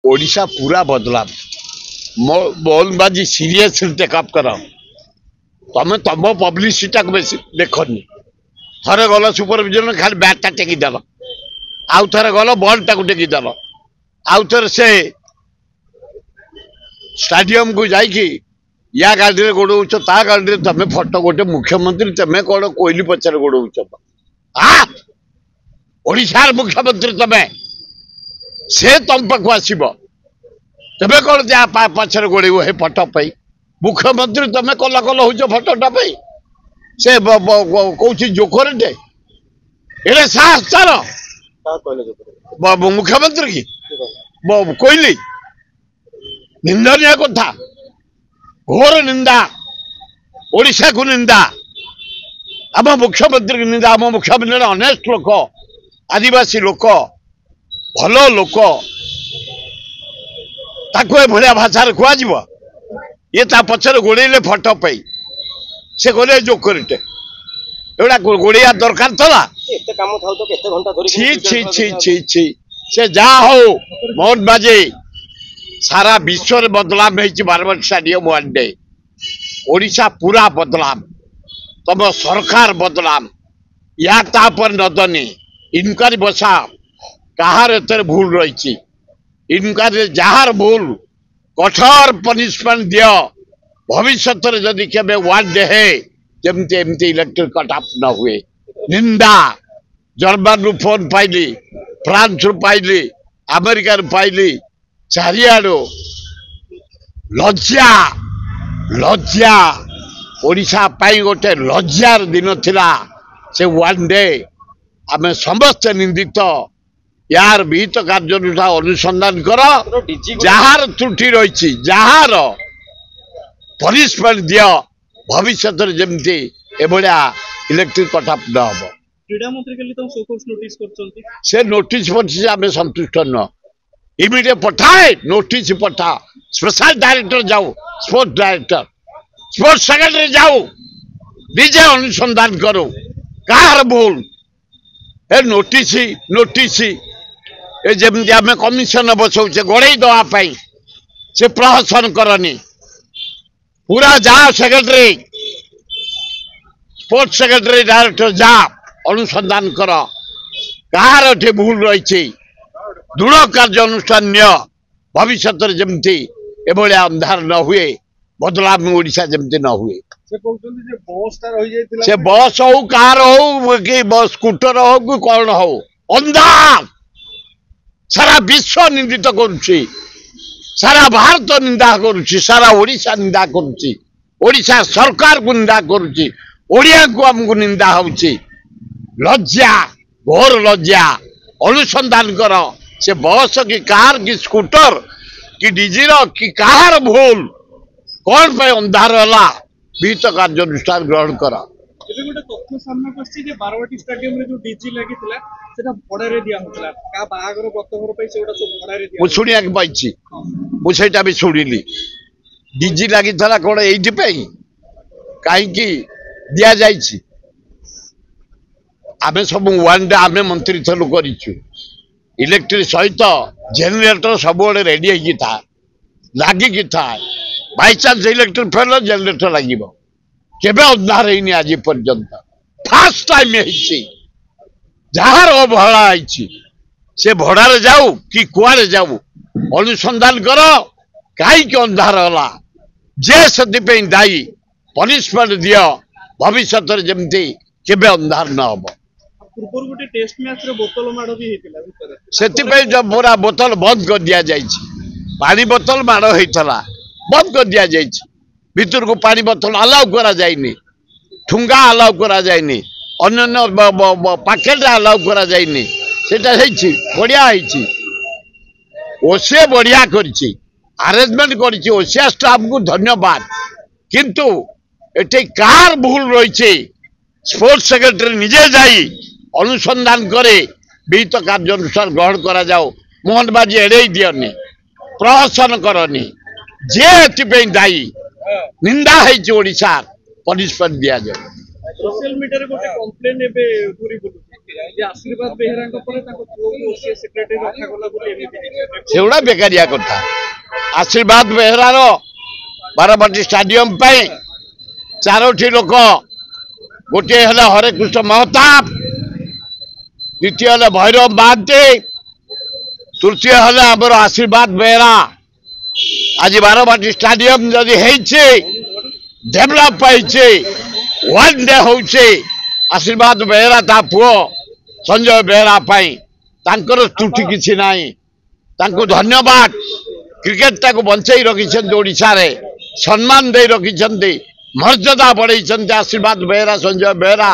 ओडिशा पूरा बदला मोहनबाजी seriously take up कर तुम तुम पब्लिसिटी देखनी थरे गल सुपरविजन खाली बैटा टेकिदेल आउ थे गल बल टाक टेकिदेल आउ थे से स्टाडियम को जाइकी या गाड़ी गोड़ौच ता गाड़ी तुम फटो गोटे मुख्यमंत्री तुम कौन कोईली पचार गोड़ौच ओडिशार मुख्यमंत्री तुम से तुम पाक आसब तेरे कौन जा पचर गोड़े हे फटो पाई मुख्यमंत्री तुम कल कल हो फटोटा पाई से कौन जोकरटे ये साहस तार मुख्यमंत्री की कोईली निंदनीय कथा घोर निंदा ओडिशा को निंदा आम मुख्यमंत्री की निंदा आम मुख्यमंत्री अनेस्ट लोक आदिवासी लोक भल लोक भाया भाषा कह ये पचर गोड़े फटो पाई से गले जोकरटे एटा गोड़िया दरकार था छी छी छी छी छी से जा हो मोहनबाजी सारा विश्व में बदलाव हो Barabati stadium one day Odisha पूरा बदलाव तुम सरकार बदलाव या तापर नदनी इनक्वारी बसा कहार एत भूल रही इनक्वारी जार भूल कठोर पनिशमेंट दियो भविष्य जदि केबे वन डे है जमती एमती इलेक्ट्रिक कट अफ न हुए निंदा जर्मन रु फोन पाइली फ्रांस रु पाइली अमेरिका रु पाइली चारियाड़ो लज्जा लज्जा ओडिशा पाई गोटे लज्जार दिन थिला से वन डे आमे समस्त निंदित यार विहित कार्य अनुसंधान कर जार त्रुटि रही जार पनिशमेंट दियो भविष्य जमती एभलिया इलेक्ट्रिक कट अफ न हम क्रीड़ा मंत्री के लिए सोकोस नोटिस करछंती से नोटिस पछी आमे संतुष्ट न इमीडिएट पठाए नोटिस पठा स्पेशल डायरेक्टर जाओ स्पोर्ट्स डायरेक्टर स्पोर्ट्स सेक्रेटरी जाओ निजे अनुसंधान करो कार भूल ए नोटिस नोटिस ए जमती आमे कमिशन बसौचे गोड़े दवाई से प्रहसन करनी पूरा जाओ सेक्रेटरी स्पोर्ट्स सेक्रेटरी डायरेक्टर जा अनुसंधान कर कहार भूल रही दृढ़ कार्य अनुष्ठान भविष्य जमती एभलिया अंधार न हुए बदलाव में ओडिशा जमती न हुए से बस हो कार हो कि स्कूटर हो कि कौन हो अंधार सारा विश्व निंदित करुच्ची सारा भारत निंदा करुच्ची सारा ओडिशा निंदा करुच्ची ओडिशा सरकार को निंदा करुच्ची ओडिया को हमको निंदा होची लज्जा घोर लज्जा अनुसंधान कर से बस की कार की स्कूटर कि डीजीर कि कहार भूल कौन पे अंधार होला विहित कार्य अनुष्ठान ग्रहण कर गोटे तथ्य सामना करछि जे बारवाटी स्टेडियम रे जो डीजी लागितला सेटा भड़ा रे दिया होतला का बाहागर बतघर पई सेटा सब भड़ा रे दिया सुनिया के पाइछि मु सेटा भी सुनिली डीजी लागितला कोन एइठी पई काई की दिया जाइछि आमे सब वन डे आमे मंत्री थलु करिछु इलेक्ट्रिक सहित जेनरेटर सब रेडी होगी था लगिकी था by chance electric fail generator लगे केबे अंधार होनी आज पर्यंत फास्ट टाइम जार अवहेला से भड़ारे जाऊ कि कुआरे जाऊ अनुसंधान कर कहीं अंधार होला जे से दायी पनिशमेंट दियो भविष्य जमती केबे अंधार न हम पूर्व गोटे टेस्ट मैच रे बोतल माड़ भी हेतिला भितर सेति जब पूरा बोतल बंद कर दिया जाइछि पानी बोतल माड़ हेतला बंद कर दिया जाइछि भीतर को पानी बोतल अलाउ करा जाइनी ठुंगा अलाउ करा जाइनी अन्य पैकेट अलाउ करा जाइनी सेटा हेछि बढ़िया हेछि ओसे बढ़िया करछि अरेंजमेंट करछि ओसिया स्टाफ को धन्यवाद किंतु एटे कार भूल रही स्पोर्ट्स सेक्रेटरी निजे जाई अनुसंधान करे विहित कार्य अनुसार ग्रहण करा जाओ मोहनबाजी एड़े दियनी प्रहसन करनी जे दायी निंदा ओडिशा पनिशमेंट दिया जाए सोशल मीडिया रे गोटे कंप्लेन एबे पूरी बुलुची ଯେ ଆଶୀର୍ବାଦ ବେହେରାଙ୍କ ପରେ ତାଙ୍କ ପୁଅକୁ ଓସିଏ ସେକ୍ରେଟାରୀ ରଖାଗଲା ବୋଲି ଏମିତି ସେଗୁଡ଼ା ବେକାରିଆ କଥା। ଆଶୀର୍ବାଦ ବେହେରାର ବାରବାଟୀ ଷ୍ଟାଡିୟମ ପାଇଁ 4ଟି ଲୋକ, ଗୋଟିଏ ହେଲେ ହରେକୃଷ୍ଣ ମହତାବ, ଦ୍ୱିତୀୟ ହେଲେ ଭୈରବ ମହାନ୍ତି, ତୃତୀୟ ହେଲେ ଆମର ଆଶୀର୍ବାଦ ବେହେରା। ଆଜି ବାରବାଟୀ ଷ୍ଟାଡିୟମ ଯଦି ହେଇଛି, ଡେଭଲପ ହେଇଛି, ୱାନ୍ ଡେ ହଉଛି ଆଶୀର୍ବାଦ ବେହେରା ତା ପୁଅ ସଞ୍ଜୟ ବେହେରା ପାଇଁ। ତାଙ୍କର ତ୍ରୁଟି କିଛି ନାହିଁ, ତାଙ୍କୁ ଧନ୍ୟବାଦ। କ୍ରିକେଟଟାକୁ ବଞ୍ଚେଇ ରଖିଛନ୍ତି, ଓଡ଼ିଶାରେ ସମ୍ମାନ ଦେଇ ରଖିଛନ୍ତି, ମର୍ଯ୍ୟାଦା ବଢ଼େଇଛନ୍ତି ଆଶୀର୍ବାଦ ବେହେରା, ସଞ୍ଜୟ ବେହେରା।